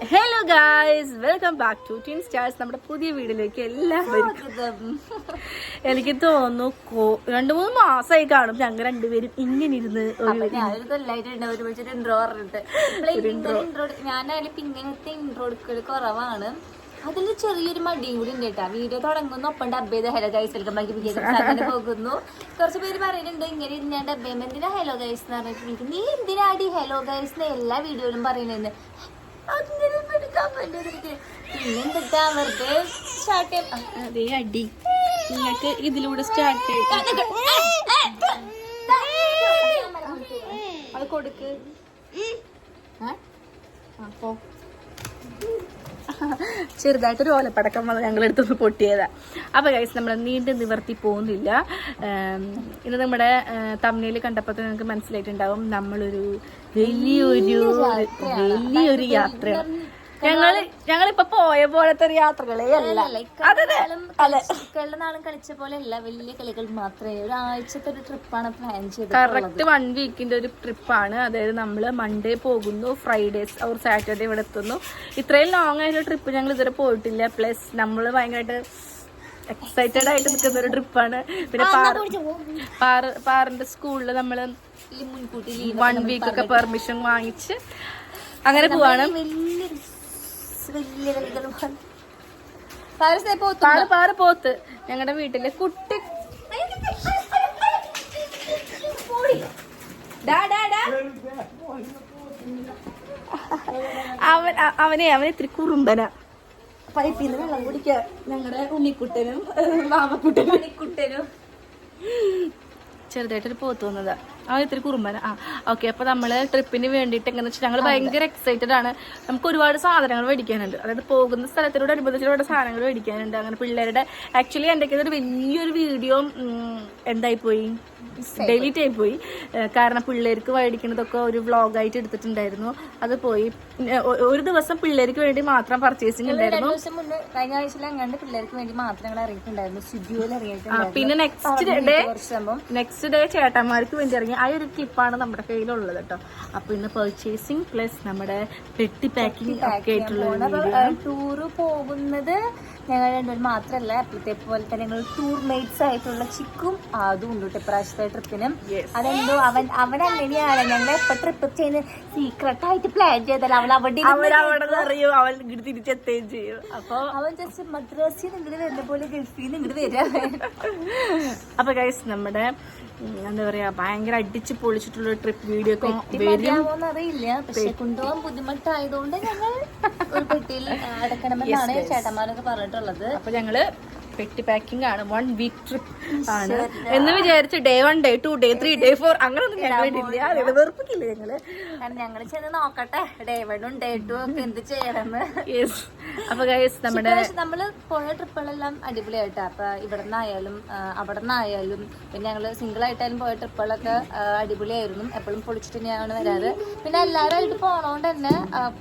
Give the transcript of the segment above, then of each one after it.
Hello guys, welcome back to twin stars. നമ്മുടെ പുതിയ വീഡിയോയിലേക്ക് എല്ലാവർക്കും എനിക്ക് തോന്നുന്നു 2-3 മാസമായി കാണും ഞങ്ങൾ രണ്ടുപേരും ഇങ്ങനെ ഇരുന്ന് ഞാനായാലും ഇങ്ങനത്തെ ഇൻട്രോ എടുക്കൽ കുറവാണ്. അതിൽ ചെറിയൊരു മടിയും കൂടി ഉണ്ട് കേട്ടാ. വീഡിയോ തുടങ്ങുന്നു ഒപ്പം ഡബ് ചെയ്ത് ഹലോ ഗൈസ് വെൽക്കം ബാക്ക് അങ്ങനെ പോകുന്നു. കുറച്ച് പേര് പറയുന്നുണ്ട് ഇങ്ങനെ ഞാൻ ഡബ് ചെയ്യുമ്പോൾ എന്തിനാ ഹലോ ഗൈസ് എന്ന് പറഞ്ഞിട്ട് നീ എന്തിനാടി ഹലോ ഗൈസ് എന്ന് എല്ലാ വീഡിയോയിലും പറയുന്നത്. പിന്നെന്താ വെറുതെ സ്റ്റാർട്ട് അതേ അടി നിങ്ങൾക്ക് ഇതിലൂടെ സ്റ്റാർട്ട് ചെയ്ത് അത് കൊടുക്ക്. അപ്പോ ചെറുതായിട്ടൊരു ഓലപ്പടക്കം വന്ന് ഞങ്ങളെടുത്തൊന്ന് പൊട്ടിയതാ. അപ്പൊ ഗൈസ് നമ്മൾ നീണ്ടു നിവർത്തി പോകുന്നില്ല. ഇന്ന് നമ്മുടെ തമിഴിൽ കണ്ടപ്പോൾ നിങ്ങൾക്ക് മനസ്സിലായിട്ടുണ്ടാവും നമ്മളൊരു വലിയൊരു യാത്രയാണ്. ഞങ്ങളിപ്പോ പോയ പോലത്തെ ഒരു യാത്രകളെ അല്ല, നാളും കളിച്ച പോലെ അല്ല, വലിയ കളികൾ മാത്രമേ. ഒരാഴ്ചത്തെ ഒരു ട്രിപ്പാണ് പ്ലാൻ ചെയ്തത്. കറക്റ്റ് 1 വീക്കിന്റെ ഒരു ട്രിപ്പാണ്. അതായത് നമ്മള് മൺഡേ പോകുന്നു, ഫ്രൈഡേസ് ഓർ സാറ്റർഡേ ഇവിടെ എത്തുന്നു. ഇത്രയും ലോങ് ആയിട്ടുള്ള ട്രിപ്പ് ഞങ്ങൾ ഇതുവരെ പോയിട്ടില്ല. പ്ലസ് നമ്മള് ഭയങ്കരമായിട്ട് എക്സൈറ്റഡ് ആയിട്ട് നിൽക്കുന്ന ഒരു ട്രിപ്പാണ്. പിന്നെ പാറിന്റെ സ്കൂളില് നമ്മള് മുൻകൂട്ടി 1 വീക്കൊക്കെ പെർമിഷൻ വാങ്ങിച്ച് അങ്ങനെ പോവാണ്. പാറ് പോത്ത് ഞങ്ങളുടെ വീട്ടില് കുട്ടി അവനെ ഇത്തിരി കുറുമ്പന. പൈപ്പിൽ നിന്ന് വെള്ളം കുടിക്ക ഞങ്ങളുടെ ഉണ്ണിക്കുട്ടനും മാമക്കുട്ടനും ചെറുതായിട്ടൊരു പോത്ത് വന്നതാ. ഇത്തിരി കുറുമ്പന. ഓക്കെ. അപ്പൊ നമ്മള് ട്രിപ്പിന് വേണ്ടിയിട്ട് എങ്ങനെ വെച്ചാൽ ഞങ്ങൾ ഭയങ്കര എക്സൈറ്റഡ് ആണ്. നമുക്ക് ഒരുപാട് സാധനങ്ങൾ മേടിക്കാനുണ്ട്. അതായത് പോകുന്ന സ്ഥലത്തിലൂടെ അനുബന്ധിച്ച് ഒരുപാട് സാധനങ്ങൾ മേടിക്കാനുണ്ട്. അങ്ങനെ പിള്ളേരുടെ ആക്ച്വലി എൻ്റെ ഒരു വലിയൊരു വീഡിയോ എന്തായിപ്പോയി, ഡിലീറ്റ് ആയിപ്പോയി. കാരണം പിള്ളേർക്ക് മേടിക്കുന്നതൊക്കെ ഒരു വ്ളോഗായിട്ട് എടുത്തിട്ടുണ്ടായിരുന്നു. അത് പോയി. ഒരു ദിവസം പിള്ളേർക്ക് വേണ്ടി മാത്രം പർച്ചേസിങ് ഉണ്ടായിരുന്നു. കഴിഞ്ഞ ആഴ്ചയിൽ അങ്ങാണ്ട് പിള്ളേർക്ക് വേണ്ടി മാത്രം ഇറങ്ങിയിട്ടുണ്ടായിരുന്നു. സ്റ്റുഡിയോയിൽ ഇറങ്ങിയിട്ടുണ്ടായിരുന്നു. പിന്നെ നെക്സ്റ്റ് ഡേ ചേട്ടന്മാർക്ക് വേണ്ടി ഇറങ്ങി. ആ ഒരു ടിപ്പാണ് നമ്മുടെ കയ്യിലുള്ളത് കേട്ടോ. അപ്പൊ ഇന്ന് പർച്ചേസിങ് പ്ലസ് നമ്മുടെ പെട്ടി പാക്കിംഗ് ഒക്കെ ആയിട്ടുള്ള ടൂറ് പോകുന്നത് ഞങ്ങൾ രണ്ടുപേരും മാത്രമല്ല, അപ്പോഴത്തെ പോലെ തന്നെ ഞങ്ങൾ ടൂർ മേറ്റ്സ് ആയിട്ടുള്ള ചിക്കും അതും ഉണ്ട് കേട്ടോ ഇപ്രാവശ്യത്തെ ട്രിപ്പിന്. അതെന്തോ അവൻ അങ്ങനെയാണ്. ഞങ്ങൾ എപ്പോ ട്രിപ്പ് ചെയ്യുന്ന സീക്രട്ട് ആയിട്ട് പ്ലാൻ ചെയ്താൽ അവൻ തിരിച്ചെത്തുകയും ചെയ്യും. അപ്പൊ അവൻ ജസ്റ്റ് മദ്രാസിൽ നിന്ന് ഇങ്ങോട്ട് വരുന്ന പോലെ ഗൾഫിൽ നിന്ന് ഇങ്ങോട്ട് വരിക. അപ്പൊ ഗൈസ് നമ്മുടെ എന്താ പറയാ ഭയങ്കര അടിച്ച് പൊളിച്ചിട്ടുള്ള ട്രിപ്പ് വീഡിയോ അറിയില്ല. പക്ഷെ കൊണ്ടുപോകാൻ ബുദ്ധിമുട്ടായതുകൊണ്ട് ഞങ്ങൾ ഒരു പെട്ടിയിൽ അടക്കണമെന്നാണ് ചേട്ടന്മാരൊക്കെ പറഞ്ഞിട്ടുള്ളത്. അപ്പൊ ഞങ്ങള് പെട്ടി പാക്കിംഗ് ആണ്. 1 വീക്ക് ട്രിപ്പ് ആണ് എന്ന് വിചാരിച്ച് ഡേ 1 ഡേ 2 ഡേ 3 ഡേ 4 അങ്ങനെ ഒന്നും ഞങ്ങൾ വെറുപ്പിക്കില്ല. ഞങ്ങള് ചെന്ന് നോക്കട്ടെ ഡേ 1 ഡേ 2 ഒക്കെ എന്ത് ചെയ്യണമെന്ന്. അപ്പൊ ഗൈസ് നമ്മള് പോയ ട്രിപ്പുകളെല്ലാം അടിപൊളിയായിട്ടാ. അപ്പൊ ഇവിടെ നിന്നായാലും അവിടെ നിന്നായാലും പിന്നെ ഞങ്ങള് സിംഗിൾ ആയിട്ടായാലും പോയ ട്രിപ്പുകളൊക്കെ അടിപൊളിയായിരുന്നു. എപ്പോഴും പൊളിച്ചിട്ട് തന്നെയാണ് വരാറ്. പിന്നെ എല്ലാവരും ആയിട്ട് പോണോണ്ട് തന്നെ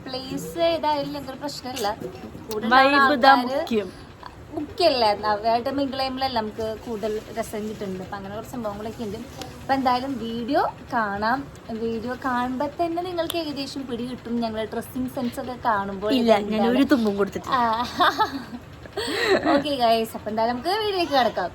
പ്ലേസ് ഏതായാലും ഞങ്ങൾക്ക് പ്രശ്നമില്ല. മുഖ്യമല്ല അവരായിട്ട് മിങ്കിളയുമ്പോഴല്ല നമുക്ക് കൂടുതൽ രസം കിട്ടുന്നുണ്ട്. അപ്പം അങ്ങനെ കുറച്ച് സംഭവങ്ങളൊക്കെ ഉണ്ട്. അപ്പം എന്തായാലും വീഡിയോ കാണാം. വീഡിയോ കാണുമ്പോൾ തന്നെ നിങ്ങൾക്ക് ഏകദേശം പിടി കിട്ടും. ഞങ്ങളുടെ ഡ്രസ്സിങ് സെൻസ് ഒക്കെ കാണുമ്പോൾ ഒരു തുമ്പും കൊടുത്തിട്ട്. ഓക്കെ ഗൈസ്, അപ്പം എന്തായാലും നമുക്ക് വീഡിയോയിലേക്ക് കിടക്കാം.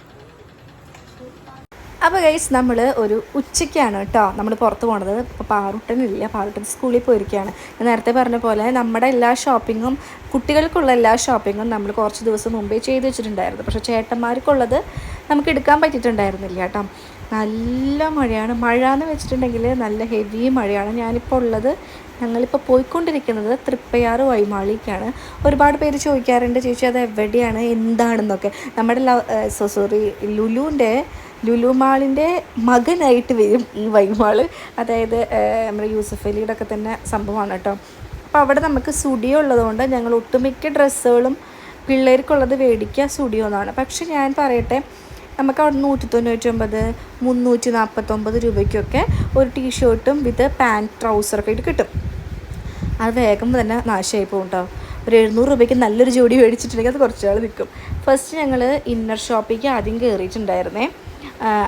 അപ്പോൾ ഗൈസ് നമ്മൾ ഒരു ഉച്ചയ്ക്കാണ് കേട്ടോ നമ്മൾ പുറത്ത് പോണത്. ഇപ്പോൾ പാറുട്ടനില്ല, പാറുട്ടൻ സ്കൂളിൽ പോയിരിക്കുകയാണ്. ഞാൻ നേരത്തെ പറഞ്ഞ പോലെ നമ്മുടെ എല്ലാ ഷോപ്പിങ്ങും കുട്ടികൾക്കുള്ള എല്ലാ ഷോപ്പിങ്ങും നമ്മൾ കുറച്ച് ദിവസം മുമ്പേ ചെയ്ത് വെച്ചിട്ടുണ്ടായിരുന്നു. പക്ഷേ ചേട്ടന്മാർക്കുള്ളത് നമുക്ക് എടുക്കാൻ പറ്റിയിട്ടുണ്ടായിരുന്നില്ല കേട്ടോ. നല്ല മഴയാണ്. മഴ എന്ന് വെച്ചിട്ടുണ്ടെങ്കിൽ നല്ല ഹെവി മഴയാണ്. ഞാനിപ്പോൾ ഉള്ളത് ഞങ്ങളിപ്പോൾ പോയിക്കൊണ്ടിരിക്കുന്നത് തൃപ്പയാറ് വൈമാളിക്കാണ്. ഒരുപാട് പേര് ചോദിക്കാറുണ്ട് ചേച്ചി അത് എവിടെയാണ് എന്താണെന്നൊക്കെ. നമ്മുടെ ലുലു മാളിൻ്റെ മകനായിട്ട് വരും ഈ വൈമാൾ. അതായത് നമ്മുടെ യൂസഫ് അലിയുടെ ഒക്കെ തന്നെ സംഭവമാണ് കേട്ടോ. അപ്പോൾ അവിടെ നമുക്ക് സ്റ്റുഡിയോ ഉള്ളതുകൊണ്ട് ഞങ്ങൾ ഒട്ടുമിക്ക ഡ്രസ്സുകളും പിള്ളേർക്കുള്ളത് മേടിക്കുക സ്റ്റുഡിയോ എന്നാണ്. പക്ഷെ ഞാൻ പറയട്ടെ, നമുക്ക് അവിടെ 199 349 രൂപയ്ക്കൊക്കെ ഒരു ടീഷർട്ടും വിത്ത് പാൻറ്റ് ട്രൗസറൊക്കെ ആയിട്ട് കിട്ടും. അത് വേഗം തന്നെ നാശമായി പോകും കേട്ടോ. ഒരു 700 രൂപയ്ക്ക് നല്ലൊരു ജോഡി മേടിച്ചിട്ടുണ്ടെങ്കിൽ അത് കുറച്ച് നാൾ നിൽക്കും. ഫസ്റ്റ് ഞങ്ങൾ ഇന്നർ ഷോപ്പിലേക്ക് ആദ്യം കയറിയിട്ടുണ്ടായിരുന്നേ.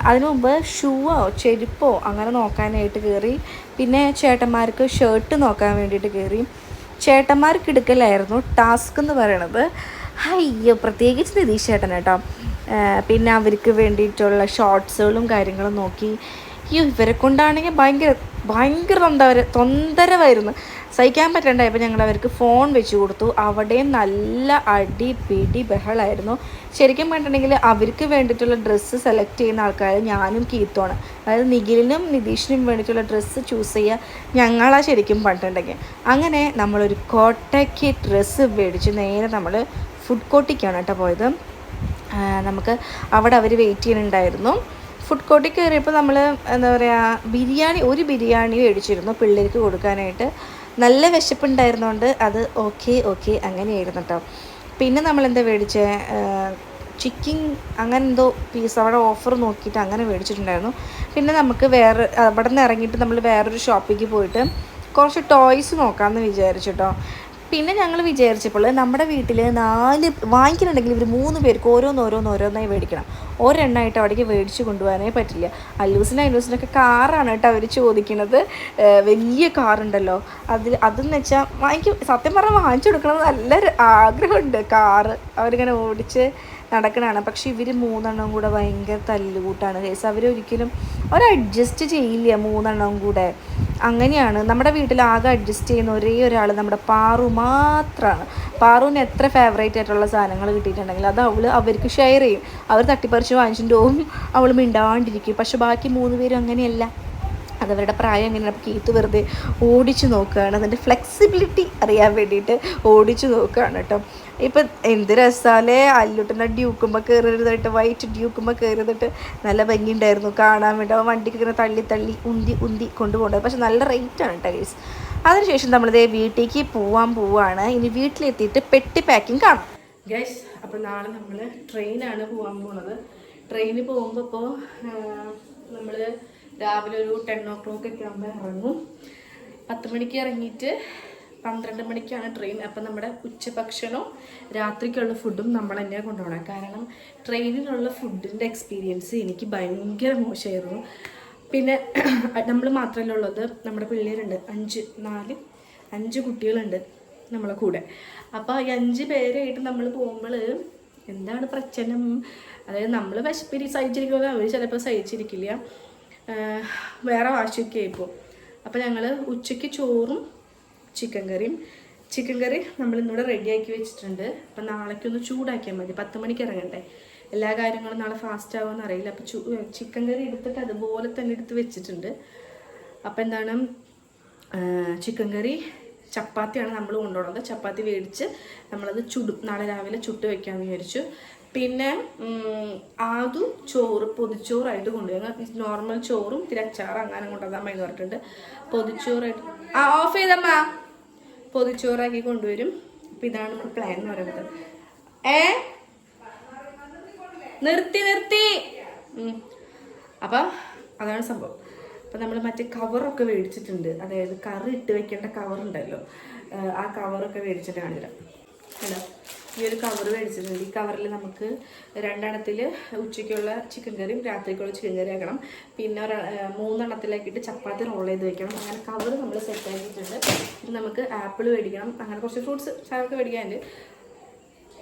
അതിനു മുമ്പ് ഷൂവോ ചെരുപ്പോ അങ്ങനെ നോക്കാനായിട്ട് കയറി. പിന്നെ ചേട്ടന്മാർക്ക് ഷർട്ട് നോക്കാൻ വേണ്ടിയിട്ട് കയറി. ചേട്ടന്മാർക്ക് എടുക്കലായിരുന്നു ടാസ്ക് എന്ന് പറയണത്. അയ്യോ, പ്രത്യേകിച്ച് നിതീഷ് ചേട്ടൻ കേട്ടോ. പിന്നെ അവർക്ക് വേണ്ടിയിട്ടുള്ള ഷോർട്സുകളും കാര്യങ്ങളും നോക്കി. അയ്യോ, ഇവരെ കൊണ്ടാണെങ്കിൽ ഭയങ്കര തൊന്തരവായിരുന്നു, സഹിക്കാൻ പറ്റണ്ടായപ്പോൾ ഞങ്ങൾ അവർക്ക് ഫോൺ വെച്ച് കൊടുത്തു. അവിടെ നല്ല അടി പിടി ബഹളമായിരുന്നു. ശരിക്കും പറഞ്ഞിട്ടുണ്ടെങ്കിൽ അവർക്ക് വേണ്ടിയിട്ടുള്ള ഡ്രസ്സ് സെലക്ട് ചെയ്യുന്ന ആൾക്കാർ ഞാനും കീത്തുമാണ്. അതായത് നിഖിലിനും നിതീഷിനും വേണ്ടിയിട്ടുള്ള ഡ്രസ്സ് ചൂസ് ചെയ്യുക ഞങ്ങളാണ് ശരിക്കും പറഞ്ഞിട്ടുണ്ടെങ്കിൽ. അങ്ങനെ നമ്മളൊരു കോട്ടയ്ക്ക് ഡ്രസ്സ് മേടിച്ച് നേരെ നമ്മൾ ഫുഡ് കോർട്ടിലേക്കാണ് കേട്ടോ പോയത്. നമുക്ക് അവിടെ അവർ വെയിറ്റ് ചെയ്യുന്നുണ്ടായിരുന്നു. ഫുഡ് കോർട്ടിൽ കയറിയപ്പോൾ നമ്മൾ എന്താ പറയുക, ഒരു ബിരിയാണി മേടിച്ചിരുന്നു പിള്ളേർക്ക് കൊടുക്കാനായിട്ട്. നല്ല വിശപ്പുണ്ടായിരുന്നുകൊണ്ട് അത് ഓക്കെ അങ്ങനെയായിരുന്നു കേട്ടോ. പിന്നെ നമ്മളെന്താ മേടിച്ചത്, ചിക്കൻ അങ്ങനെ എന്തോ പീസ് അവിടെ ഓഫർ നോക്കിയിട്ട് അങ്ങനെ മേടിച്ചിട്ടുണ്ടായിരുന്നു. പിന്നെ നമുക്ക് അവിടെ നിന്ന് ഇറങ്ങിയിട്ട് നമ്മൾ വേറൊരു ഷോപ്പിലേക്ക് പോയിട്ട് കുറച്ച് ടോയ്സ് നോക്കാമെന്ന് വിചാരിച്ചു കേട്ടോ. പിന്നെ ഞങ്ങൾ വിചാരിച്ചപ്പോൾ നമ്മുടെ വീട്ടിൽ 4 വാങ്ങിക്കുന്നുണ്ടെങ്കിൽ ഇവർ 3 പേർക്ക് ഓരോന്നായി മേടിക്കണം. ഒരെണ്ണമായിട്ട് അവിടേക്ക് മേടിച്ച് കൊണ്ടുപോകാനേ പറ്റില്ല. അല്ലൂസിനൊക്കെ കാറാണ് കേട്ടോ അവർ ചോദിക്കുന്നത്. വലിയ കാറുണ്ടല്ലോ, അതെന്ന് വെച്ചാൽ സത്യം പറഞ്ഞാൽ വാങ്ങിച്ചു കൊടുക്കണമെന്ന് നല്ലൊരു ആഗ്രഹമുണ്ട്. കാറ് അവരിങ്ങനെ ഓടിച്ച് നടക്കണതാണ്. പക്ഷെ ഇവർ 3 എണ്ണവും കൂടെ ഭയങ്കര തല്ലുകൂട്ടാണ് കേസ്. അവരൊരിക്കലും അഡ്ജസ്റ്റ് ചെയ്യില്ല 3 എണ്ണവും കൂടെ. അങ്ങനെയാണ്. നമ്മുടെ വീട്ടിൽ ആകെ അഡ്ജസ്റ്റ് ചെയ്യുന്ന ഒരേ ഒരാൾ നമ്മുടെ പാറു മാത്രമാണ്. പാറുവിന് എത്ര ഫേവറേറ്റ് ആയിട്ടുള്ള സാധനങ്ങൾ കിട്ടിയിട്ടുണ്ടെങ്കിൽ അത് അവർക്ക് ഷെയർ ചെയ്യും. അവർ തട്ടിപ്പറിച്ച് വാങ്ങിച്ചിട്ട് പോകും, അവൾ മിണ്ടാണ്ടിരിക്കും. പക്ഷെ ബാക്കി 3 പേരും അങ്ങനെയല്ല. അതവരുടെ പ്രായം എങ്ങനെയാണ്. അപ്പോൾ കീത്ത് വെറുതെ ഓടിച്ചു നോക്കുകയാണ്, അതിൻ്റെ ഫ്ലെക്സിബിലിറ്റി അറിയാൻ വേണ്ടിയിട്ട് ഓടിച്ചു നോക്കുകയാണ് കേട്ടോ. ഇപ്പം എന്ത് രസാലേ, അല്ലുട്ടൻ്റെ ഡ്യൂക്കുമ്പോൾ കയറിയതായിട്ട്, വൈറ്റ് ഡ്യൂക്കുമ്പോൾ കയറിയതായിട്ട് നല്ല ഭംഗിയുണ്ടായിരുന്നു കാണാൻ വേണ്ടി. അവൻ വണ്ടിക്ക് ഇങ്ങനെ തള്ളി ഉന്തി കൊണ്ടുപോകേണ്ടത്. പക്ഷെ നല്ല റേറ്റാണ് കേട്ടോ ഗൈസ്. അതിനുശേഷം നമ്മളിതേ വീട്ടിലേക്ക് പോവാണ്. ഇനി വീട്ടിലെത്തിയിട്ട് പെട്ടി പാക്കിങ് കാണാം ഗൈസ്. അപ്പോൾ നാളെ നമ്മൾ ട്രെയിനാണ് പോകാൻ പോകുന്നത്. ട്രെയിനിൽ പോകുമ്പോൾ ഇപ്പോൾ നമ്മൾ രാവിലെ ഒരു 10 o'clock ഒക്കെ ആകുമ്പോൾ ഇറങ്ങും. 10 മണിക്ക് ഇറങ്ങിയിട്ട് 12 മണിക്കാണ് ട്രെയിൻ. അപ്പം നമ്മുടെ ഉച്ചഭക്ഷണവും രാത്രിക്കുള്ള ഫുഡും നമ്മൾ തന്നെയാണ് കൊണ്ടുപോകണം. കാരണം ട്രെയിനിലുള്ള ഫുഡിൻ്റെ എക്സ്പീരിയൻസ് എനിക്ക് ഭയങ്കര മോശമായിരുന്നു. പിന്നെ നമ്മൾ മാത്രമല്ല ഉള്ളത്, നമ്മുടെ പിള്ളേരുണ്ട് 5 കുട്ടികളുണ്ട് നമ്മളെ കൂടെ. അപ്പോൾ ഈ 5 പേരായിട്ട് നമ്മൾ പോകുമ്പോൾ എന്താണ് പ്രശ്നം, അതായത് നമ്മൾ വിശപ്പിരി സഹിച്ചിരിക്കുന്നത് അവർ ചിലപ്പോൾ സഹിച്ചിരിക്കില്ല, വേറെ വാശിയൊക്കെ ആയിപ്പോൾ. അപ്പോൾ ഞങ്ങൾ ഉച്ചയ്ക്ക് ചോറും ചിക്കൻ കറി നമ്മളിന്നിവിടെ റെഡിയാക്കി വെച്ചിട്ടുണ്ട്. അപ്പം നാളേക്കൊന്ന് ചൂടാക്കിയാൽ മതി. 10 മണിക്ക് ഇറങ്ങണ്ടേ, എല്ലാ കാര്യങ്ങളും നാളെ ഫാസ്റ്റ് ആവുമെന്ന് അറിയില്ല. അപ്പോൾ ചിക്കൻ കറി എടുത്തിട്ട് അതുപോലെ തന്നെ എടുത്ത് വെച്ചിട്ടുണ്ട്. അപ്പോൾ എന്താണ്, ചിക്കൻ കറി ചപ്പാത്തിയാണ് നമ്മൾ കൊണ്ടുപോകുന്നത്. ചപ്പാത്തി മേടിച്ച് നമ്മളത് നാളെ രാവിലെ ചുട്ട് വെക്കാമെന്ന് വിചാരിച്ചു. പിന്നെ ആദ്യം പൊതിച്ചോറായിട്ട് കൊണ്ടുപോയി. നോർമൽ ചോറും തിരച്ചാറ് അങ്ങനെ കൊണ്ടുവന്നാൽ മതി പറഞ്ഞിട്ടുണ്ട്. പൊതിച്ചോറായിട്ട് ഓഫ് ചെയ്തമ്മ പൊതിച്ചോറാക്കി കൊണ്ടുവരും. അപ്പം ഇതാണ് നമ്മുടെ പ്ലാൻ എന്ന് പറയുന്നത്. നിർത്തി അപ്പം അതാണ് സംഭവം. അപ്പം നമ്മൾ മറ്റേ കവറൊക്കെ മേടിച്ചിട്ടുണ്ട്. അതായത് കറി ഇട്ട് വെക്കേണ്ട കവറുണ്ടല്ലോ, ആ കവറൊക്കെ മേടിച്ചിട്ട് കാണില്ല. ഹലോ, ഈ ഒരു കവർ മേടിച്ചിട്ടുണ്ട്. ഈ കവറിൽ നമുക്ക് 2 എണ്ണത്തിൽ ഉച്ചയ്ക്കുള്ള ചിക്കൻ കറിയും രാത്രിക്കുള്ള ചിക്കൻ കറി ആക്കണം. പിന്നെ 3 എണ്ണത്തിലാക്കിയിട്ട് ചപ്പാത്തി റോൾ ചെയ്ത് വെക്കണം. അങ്ങനെ കവർ നമ്മൾ സെറ്റ് ആക്കിയിട്ടുണ്ട്. ഇത് നമുക്ക് ആപ്പിൾ മേടിക്കണം, അങ്ങനെ കുറച്ച് ഫ്രൂട്ട്സ് സാധനമൊക്കെ മേടിക്കാനുണ്ട്.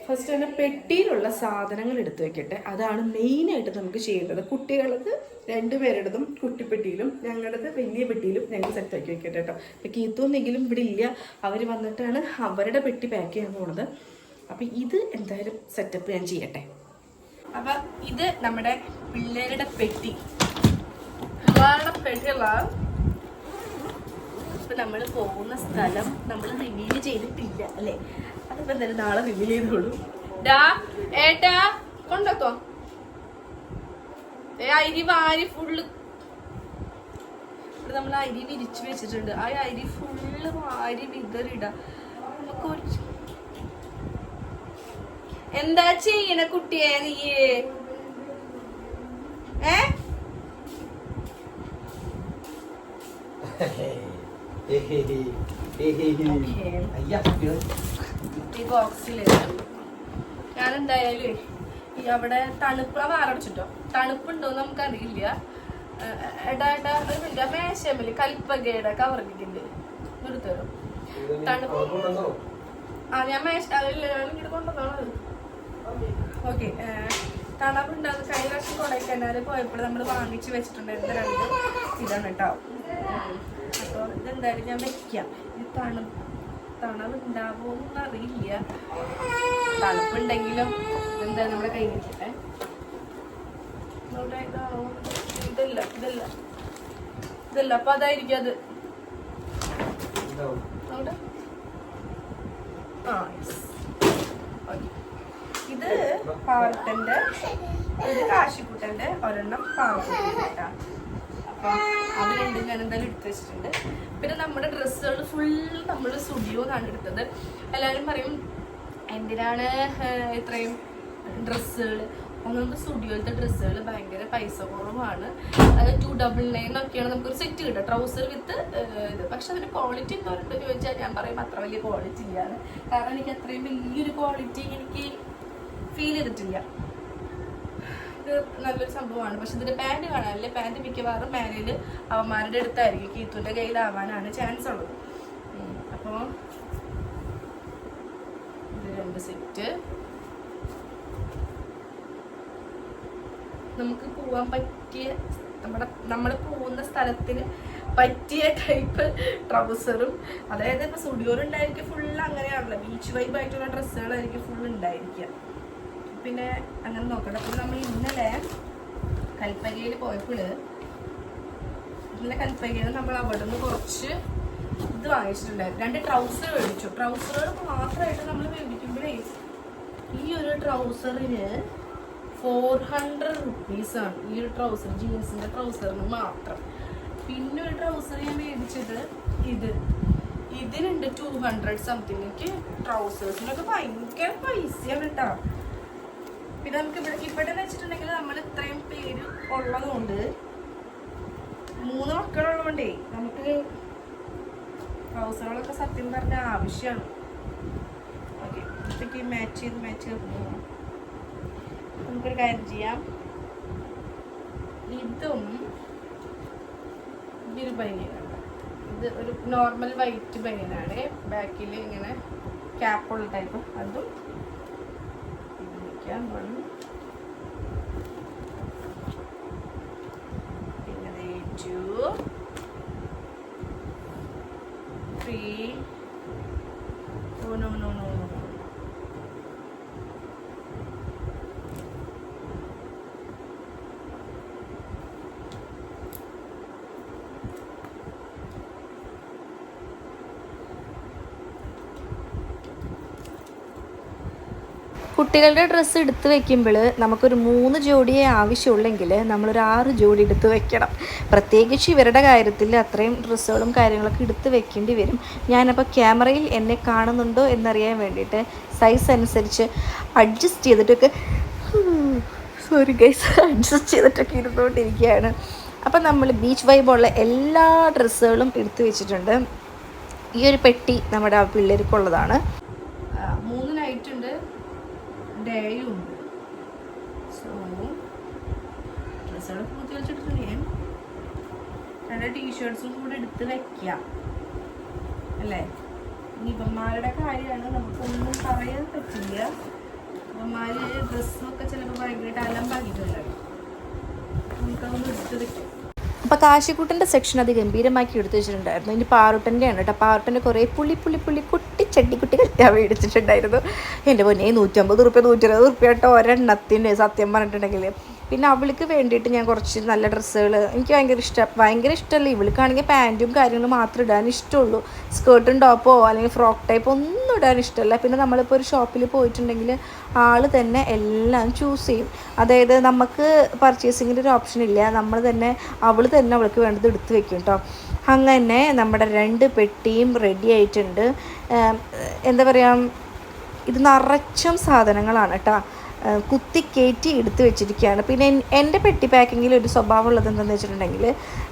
ഫസ്റ്റ് തന്നെ പെട്ടിയിലുള്ള സാധനങ്ങൾ എടുത്ത് വെക്കട്ടെ. അതാണ് മെയിനായിട്ട് നമുക്ക് ചെയ്യേണ്ടത്. കുട്ടികൾക്ക് 2 പേരുടേതും കുട്ടിപ്പെട്ടിയിലും ഞങ്ങളുടേത് വലിയ പെട്ടിയിലും ഞങ്ങൾ സെറ്റാക്കി വെക്കട്ടെ കേട്ടോ. ഇപ്പം കീത്തൊന്നെങ്കിലും ഇവിടെ ഇല്ല, അവർ വന്നിട്ടാണ് അവരുടെ പെട്ടി പാക്ക് ചെയ്യാൻ പോകുന്നത്. അപ്പം ഇത് എന്തായാലും സെറ്റപ്പ് ഞാൻ ചെയ്യട്ടെ. അപ്പം ഇത് നമ്മുടെ പിള്ളേരുടെ പെട്ടി. ഇപ്പം നമ്മൾ പോകുന്ന സ്ഥലം നമ്മൾ റിവീൽ ചെയ്തിട്ടില്ല അല്ലേ? അതിപ്പോൾ എന്തായാലും നാളെ റിവീൽ ചെയ്തോളൂ. ഏട്ടാ കൊണ്ടോ അരി വാരി ഫുള്ള് ഇവിടെ നമ്മൾ അരി വിരിച്ചു വെച്ചിട്ടുണ്ട്. ആ അരി ഫുള്ള് വാരി വിതറിടാം. നമുക്ക് എന്താ ചെയ്യണ കുട്ടിയെ നീയേ? ഈ ബോക്സിൽ ഞാനെന്തായാലും ഈ അവിടെ തണുപ്പ് വാറടിച്ചിട്ടോ, തണുപ്പുണ്ടോന്ന് നമുക്കറിയില്ല. ഏട്ടാ ഒരു മിനിറ്റ്, മേശമല് കൽപ്പകയുടെ കവറിക്കുണ്ട് എടുത്തരും. തണുപ്പ് ഞാൻ ഇങ്ങോട്ട് കൊണ്ടുവന്നോളൂ. ഓക്കെ, തണുപ്പുണ്ടാകുന്ന കഴിഞ്ഞ പ്രാവശ്യം കൊടൈക്കനാൽ പോയപ്പോൾ നമ്മൾ വാങ്ങിച്ച് വെച്ചിട്ടുണ്ടായിരുന്ന 2 ഇതാണ് കേട്ടോ. അപ്പോൾ ഇതെന്തായാലും ഞാൻ വെക്കാം. ഇത് തണുപ്പുണ്ടാവുമെന്ന് അറിയില്ല. തണുപ്പുണ്ടെങ്കിലും ഇതെന്തായാലും നമ്മുടെ കയ്യിൽ വെക്കട്ടെ. ഇതല്ല അപ്പൊ അതായിരിക്കും അത്. ഇത് പാവട്ടന്റെ, ഇത് കാശിക്കുട്ടന്റെ, ഒരെണ്ണം പാവക്കുട്ട. അപ്പൊ അത് രണ്ടും ഞാൻ എന്തായാലും എടുത്ത് വെച്ചിട്ടുണ്ട്. പിന്നെ നമ്മുടെ ഡ്രസ്സുകൾ ഫുൾ നമ്മൾ സ്റ്റുഡിയോ എന്നാണ് എടുത്തത്. എല്ലാവരും പറയും എന്തിനാണ് ഇത്രയും ഡ്രസ്സുകൾ. ഒന്നാമത് സ്റ്റുഡിയോയിലത്തെ ഡ്രസ്സുകൾ ഭയങ്കര പൈസ കുറവാണ്. അത് 299 ഒക്കെയാണ് നമുക്കൊരു സെറ്റ് കിട്ടുക, ട്രൗസർ വിത്ത് ഇത്. പക്ഷെ അതിന് ക്വാളിറ്റി എന്തോരുണ്ടെന്ന് ചോദിച്ചാൽ ഞാൻ പറയും അത്ര വലിയ ക്വാളിറ്റി ഇല്ലാന്ന്. കാരണം എനിക്ക് അത്രയും വലിയൊരു ക്വാളിറ്റി എനിക്ക് ഫീൽ ചെയ്തിട്ടില്ല. ഇത് നല്ലൊരു സംഭവമാണ്. പക്ഷെ ഇതിന്റെ പാൻറ് കാണാനല്ലേ, പാൻറ് മിക്കവാറും മാനയിൽ അവന്മാരുടെ അടുത്തായിരിക്കും, കീത്തുവിന്റെ കയ്യിലാവാനാണ് ചാൻസ് ഉള്ളത്. അപ്പോൾ ഇത് 2 സെറ്റ്. നമുക്ക് പോവാൻ പറ്റിയ, നമ്മൾ പോകുന്ന സ്ഥലത്തിന് പറ്റിയ ടൈപ്പ് ട്രൗസറും. അതായത് ഇപ്പൊ സ്റ്റുഡിയോയിലുണ്ടായിരിക്കും ഫുൾ അങ്ങനെയാണല്ലോ, ബീച്ച് വൈബ് ആയിട്ടുള്ള ഡ്രസ്സുകളായിരിക്കും ഫുൾ ഉണ്ടായിരിക്കുക. പിന്നെ അങ്ങനെ നോക്കട്ടെ. പിന്നെ നമ്മൾ ഇന്നലെ കൽപ്പകയിൽ പോയപ്പോൾ, നമ്മൾ അവിടെ നിന്ന് കുറച്ച് ഇത് വാങ്ങിച്ചിട്ടുണ്ടായിരുന്നു. 2 ട്രൗസർ മേടിച്ചു. ട്രൗസറുകൾ മാത്രമായിട്ട് നമ്മൾ മേടിക്കുമ്പോഴേ ഈ ഒരു ട്രൗസറിന് 400 റുപ്പീസാണ്. ഈ ഒരു ട്രൗസർ, ജീൻസിന്റെ ട്രൗസറിന് മാത്രം. പിന്നെ ഒരു ട്രൗസർ ഞാൻ മേടിച്ചത് ഇതിനുണ്ട് 200 സംതിങ്. എനിക്ക് ട്രൗസേഴ്സിനൊക്കെ ഭയങ്കര പൈസയാണ് കേട്ടോ. പിന്നെ നമുക്ക് ഇവിടെ വെച്ചിട്ടുണ്ടെങ്കിൽ നമ്മൾ ഇത്രയും പേര് ഉള്ളതുകൊണ്ട്, 3 മക്കളുള്ളതുകൊണ്ടേ നമുക്ക് ട്രൗസറുകളൊക്കെ സത്യം പറഞ്ഞ ആവശ്യമാണ്. ഓക്കെ, ഇതൊക്കെ മാച്ച് ചെയ്ത് പോകാം. നമുക്കൊരു കാര്യം ചെയ്യാം. ഇതും ഒരു ബനിയനാണ്. ഇത് ഒരു നോർമൽ വൈറ്റ് ബനിയനാണ്. ബാക്കിൽ ഇങ്ങനെ ക്യാപ്പുള്ള ടൈപ്പ്. അതും ഇതിരിക്കാൻ വേണം. പിന്നെ 2 3 no കുട്ടികളുടെ ഡ്രസ്സ് എടുത്ത് വെക്കുമ്പോൾ നമുക്കൊരു 3 ജോഡിയെ ആവശ്യമുള്ളെങ്കിൽ നമ്മളൊരു 6 ജോഡി എടുത്ത് വെക്കണം. പ്രത്യേകിച്ച് ഇവരുടെ കാര്യത്തിൽ അത്രയും ഡ്രസ്സുകളും കാര്യങ്ങളൊക്കെ എടുത്ത് വെക്കേണ്ടി വരും. ഞാനപ്പോൾ ക്യാമറയിൽ എന്നെ കാണുന്നുണ്ടോ എന്നറിയാൻ വേണ്ടിയിട്ട് സൈസ് അനുസരിച്ച് അഡ്ജസ്റ്റ് ചെയ്തിട്ടൊക്കെ അഡ്ജസ്റ്റ് ചെയ്തിട്ടൊക്കെ ഇരുന്നുകൊണ്ടിരിക്കുകയാണ്. അപ്പം നമ്മൾ ബീച്ച് വൈബുള്ള എല്ലാ ഡ്രസ്സുകളും എടുത്ത് വെച്ചിട്ടുണ്ട്. ഈ ഒരു പെട്ടി നമ്മുടെ ആ പിള്ളേർക്കുള്ളതാണ്. 3 നൈറ്റ് ഉണ്ട്, ഡേയും ഉണ്ട്. സോ ഡ്രസ്സുകളൊക്കെ പൂത്തി വെച്ചിട്ടുണ്ട്. ഞാൻ 2 ടീഷർട്ട്സും കൂടെ എടുത്ത് വെക്കാം അല്ലേ. ഇവന്മാരുടെ കാര്യമാണ്, നമുക്കൊന്നും പറയാൻ പറ്റില്ല. ഇവന്മാർ ഡ്രസ്സൊക്കെ ചിലപ്പോൾ ഭയങ്കരമായിട്ട് അലമ്പാക്കിയിട്ടുണ്ട്. നമുക്കതൊന്നും എടുത്ത് വെക്കാം. അപ്പോൾ കാശിക്കുട്ടൻ്റെ സെക്ഷൻ അത് ഗംഭീരമാക്കി എടുത്തു വെച്ചിട്ടുണ്ടായിരുന്നു. ഇനി പാറുട്ടൻ്റെയാണ് കേട്ടോ. പാറുട്ടൻ്റെ കുറേ പുള്ളി കുട്ടി ചട്ടിക്കുട്ടികൾ ഞാൻ മേടിച്ചിട്ടുണ്ടായിരുന്നു. എൻ്റെ പൊന്നെ 150 റുപ്യ 120 റുപ്യ കേട്ടോ ഒരെണ്ണത്തിന്, സത്യം പറഞ്ഞിട്ടുണ്ടെങ്കിൽ. പിന്നെ അവൾക്ക് വേണ്ടിയിട്ട് ഞാൻ കുറച്ച് നല്ല ഡ്രസ്സുകൾ, എനിക്ക് ഭയങ്കര ഇഷ്ടമല്ല. ഇവൾക്കാണെങ്കിൽ പാൻറ്റും കാര്യങ്ങളും മാത്രം ഇടാൻ ഇഷ്ടമുള്ളൂ. സ്കേർട്ടും ടോപ്പോ അല്ലെങ്കിൽ ഫ്രോക്ക് ടൈപ്പോ ഒന്നും ഇടാൻ ഇഷ്ടമല്ല. പിന്നെ നമ്മളിപ്പോൾ ഒരു ഷോപ്പിൽ പോയിട്ടുണ്ടെങ്കിൽ ആൾ തന്നെ എല്ലാം ചൂസ് ചെയ്യും. അതായത് നമുക്ക് പർച്ചേസിങ്ങിൻ്റെ ഒരു ഓപ്ഷൻ ഇല്ല. അവൾ തന്നെ അവൾക്ക് വേണ്ടത് എടുത്ത് വെക്കും കേട്ടോ. അങ്ങനെ നമ്മുടെ 2 പെട്ടിയും റെഡി ആയിട്ടുണ്ട്. എന്താ പറയുക, ഇത് നിറച്ചും സാധനങ്ങളാണ് കേട്ടോ. കുത്തിക്കയറ്റി എടുത്ത് വെച്ചിരിക്കുകയാണ്. പിന്നെ എൻ്റെ പെട്ടി പാക്കിങ്ങിൽ ഒരു സ്വഭാവം ഉള്ളത് എന്താണെന്ന് വെച്ചിട്ടുണ്ടെങ്കിൽ,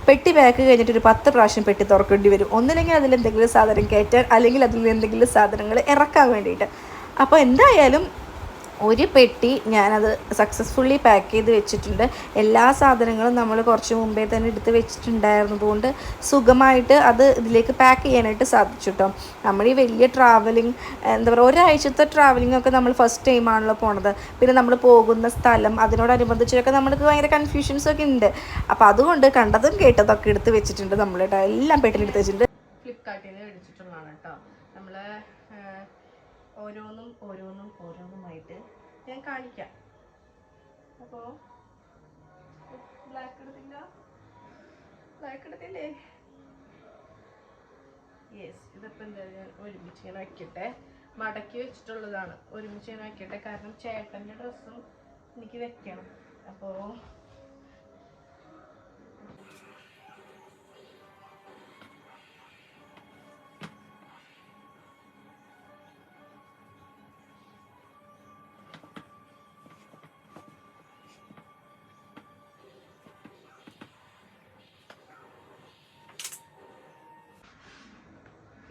പെട്ടി പാക്ക് കഴിഞ്ഞിട്ട് ഒരു 10 പ്രാവശ്യം പെട്ടി തുറക്കേണ്ടി വരും. ഒന്നില്ലെങ്കിൽ അതിലെന്തെങ്കിലും സാധനം കയറ്റാൻ, അല്ലെങ്കിൽ അതിൽ എന്തെങ്കിലും സാധനങ്ങൾ ഇറക്കാൻ വേണ്ടിയിട്ട്. അപ്പോൾ എന്തായാലും ഒരു പെട്ടി ഞാനത് സക്സസ്ഫുള്ളി പാക്ക് ചെയ്ത് വെച്ചിട്ടുണ്ട്. എല്ലാ സാധനങ്ങളും നമ്മൾ കുറച്ച് മുമ്പേ തന്നെ എടുത്ത് വെച്ചിട്ടുണ്ടായിരുന്നതുകൊണ്ട് സുഖമായിട്ട് അത് ഇതിലേക്ക് പാക്ക് ചെയ്യാനായിട്ട് സാധിച്ചു കേട്ടോ. നമ്മൾ ഈ വലിയ ട്രാവലിംഗ് എന്താ പറയുക, ഒരാഴ്ചത്തെ ട്രാവലിംഗ് ഒക്കെ നമ്മൾ ഫസ്റ്റ് ടൈമാണല്ലോ പോണത്. പിന്നെ നമ്മൾ പോകുന്ന സ്ഥലം അതിനോടനുബന്ധിച്ചൊക്കെ നമ്മൾക്ക് ഭയങ്കര കൺഫ്യൂഷൻസൊക്കെ ഉണ്ട്. അപ്പോൾ അതുകൊണ്ട് കണ്ടതും കേട്ടതൊക്കെ എടുത്ത് വെച്ചിട്ടുണ്ട് നമ്മൾ കേട്ടോ. എല്ലാം പെട്ടിയിലെടുത്ത് വെച്ചിട്ടുണ്ട്. ഫ്ലിപ്കാർട്ടിൽ നിന്ന് മേടിച്ചിട്ടുള്ളതാണ് കേട്ടോ. നമ്മൾ ഓരോന്നുമായിട്ട് ഞാൻ കാണിക്കാം. അപ്പോൾ ബ്ലാക്ക് എടുത്തില്ലേ? യെസ്, ഇതിപ്പോൾ എന്താ ഞാൻ ഒരുമിച്ച് ഇങ്ങനെ വയ്ക്കട്ടെ. മടക്കി വെച്ചിട്ടുള്ളതാണ്. ഒരുമിച്ച് ഇങ്ങനെ വയ്ക്കട്ടെ, കാരണം ചേട്ടൻ്റെ ഡ്രസ്സും എനിക്ക് വെക്കണം. അപ്പോൾ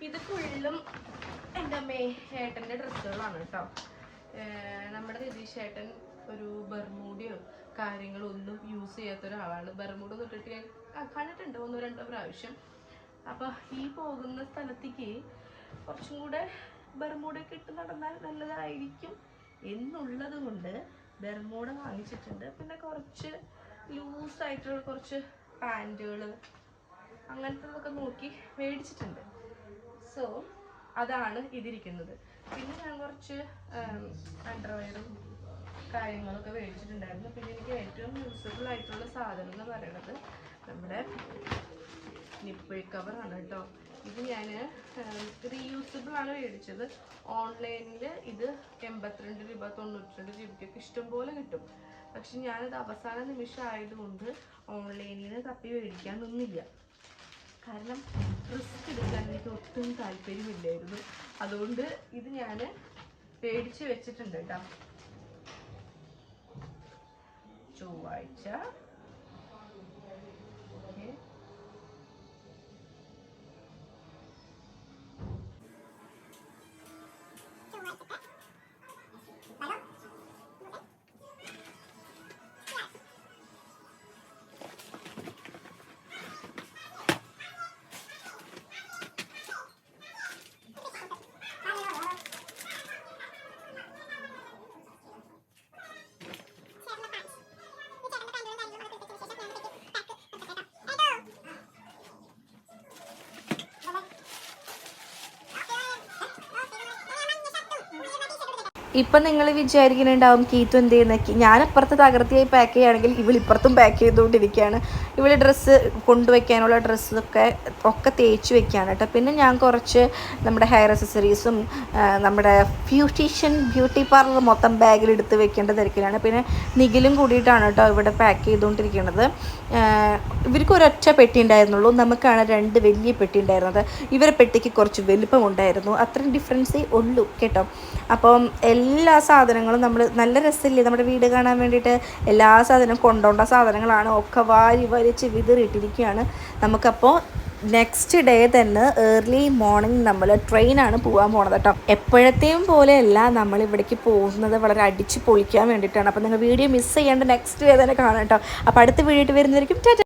ഇത് ഫുള്ളും എൻ്റെ ഏട്ടൻ്റെ ഡ്രസ്സുകളാണ് കേട്ടോ. നമ്മുടെ രതീഷ് ഏട്ടൻ ഒരു ബർമൂഡിയോ കാര്യങ്ങളോ ഒന്നും യൂസ് ചെയ്യാത്ത ഒരാളാണ്. ബർമൂഡ തൊട്ടിട്ട് ഞാൻ കണ്ടിട്ടുണ്ട് 1-2 പ്രാവശ്യം. അപ്പോൾ ഈ പോകുന്ന സ്ഥലത്തേക്ക് കുറച്ചും കൂടെ ബർമൂഡൊക്കെ ഇട്ട് നടന്നാൽ നല്ലതായിരിക്കും എന്നുള്ളത് കൊണ്ട് ബർമൂഡ വാങ്ങിച്ചിട്ടുണ്ട്. പിന്നെ കുറച്ച് ലൂസായിട്ടുള്ള കുറച്ച് പാൻറ്റുകൾ അങ്ങനത്തതൊക്കെ നോക്കി മേടിച്ചിട്ടുണ്ട്. സോ അതാണ് ഇതിരിക്കുന്നത്. പിന്നെ ഞാൻ കുറച്ച് അണ്ടർവെയറും കാര്യങ്ങളൊക്കെ മേടിച്ചിട്ടുണ്ടായിരുന്നു. പിന്നെ എനിക്ക് ഏറ്റവും യൂസ്ഫുൾ ആയിട്ടുള്ള സാധനം എന്ന് പറയുന്നത് നമ്മുടെ നിപ്പിൾ കവറാണ് കേട്ടോ. ഇത് ഞാൻ റീയൂസബിൾ ആണ് മേടിച്ചത്. ഓൺലൈനിൽ ഇത് 82 രൂപ 92 രൂപയ്ക്കൊക്കെ ഇഷ്ടംപോലെ കിട്ടും. പക്ഷെ ഞാനത് അവസാന നിമിഷം ആയതുകൊണ്ട് ഓൺലൈനിൽ തപ്പി മേടിക്കാൻ നിന്നില്ല. കാരണം റിസ്ക് എടുക്കാൻ എനിക്ക് ഒട്ടും താല്പര്യമില്ലായിരുന്നു. അതുകൊണ്ട് ഇത് ഞാൻ പേടിച്ച് വെച്ചിട്ടുണ്ട് കേട്ടോ. ചൊവ്വാഴ്ച ഇപ്പം നിങ്ങൾ വിചാരിക്കുന്നുണ്ടാവും കീത്തു എന്ത് ചെയ്യുന്നൊക്കെ. ഞാൻ അപ്പുറത്ത് തകർത്തിയായി പാക്ക് ചെയ്യുകയാണെങ്കിൽ ഇവളിപ്പുറത്തും പാക്ക് ചെയ്തുകൊണ്ടിരിക്കുകയാണ്. ഇവൾ ഡ്രസ്സ് കൊണ്ടുവയ്ക്കാനുള്ള ഒക്കെ തേച്ച് വെക്കുകയാണ് കേട്ടോ. പിന്നെ ഞാൻ കുറച്ച് നമ്മുടെ ഹെയർ അക്സസറീസും നമ്മുടെ ബ്യൂട്ടി പാർലർ മൊത്തം ബാഗിൽ എടുത്ത് വെക്കേണ്ട തിരക്കിലാണ്. പിന്നെ നിഖിലും കൂടിയിട്ടാണ് കേട്ടോ ഇവിടെ പാക്ക് ചെയ്തുകൊണ്ടിരിക്കുന്നത്. ഇവർക്ക് ഒരൊറ്റ പെട്ടി ഉണ്ടായിരുന്നുള്ളൂ, നമുക്കാണ് 2 വലിയ പെട്ടി ഉണ്ടായിരുന്നത്. ഇവരുടെ പെട്ടിക്ക് കുറച്ച് വലിപ്പമുണ്ടായിരുന്നു. അത്രയും ഡിഫറൻസേ ഉള്ളൂ കേട്ടോ. അപ്പം എല്ലാ സാധനങ്ങളും നമ്മൾ നല്ല രസമില്ലേ നമ്മുടെ വീട് കാണാൻ വേണ്ടിയിട്ട്. എല്ലാ സാധനവും കൊണ്ടുപോകേണ്ട സാധനങ്ങളാണ്. ഒക്കെ വലിച്ച് വിതറിയിട്ടിരിക്കുകയാണ്. നമുക്കപ്പോൾ നെക്സ്റ്റ് ഡേ തന്നെ ഏർലി മോർണിംഗ് നമ്മൾ ട്രെയിനാണ് പോകാൻ പോണത് കേട്ടോ. എപ്പോഴത്തെയും പോലെയല്ല നമ്മൾ ഇവിടേക്ക് പോകുന്നത് വളരെ അടിച്ച് പൊളിക്കാൻ വേണ്ടിയിട്ടാണ്. അപ്പോൾ നിങ്ങൾ വീഡിയോ മിസ് ചെയ്യാണ്ട് നെക്സ്റ്റ് ഡേ തന്നെ കാണാം കേട്ടോ. അപ്പോൾ അടുത്ത വീഡിയോ വരുന്നതായിരിക്കും.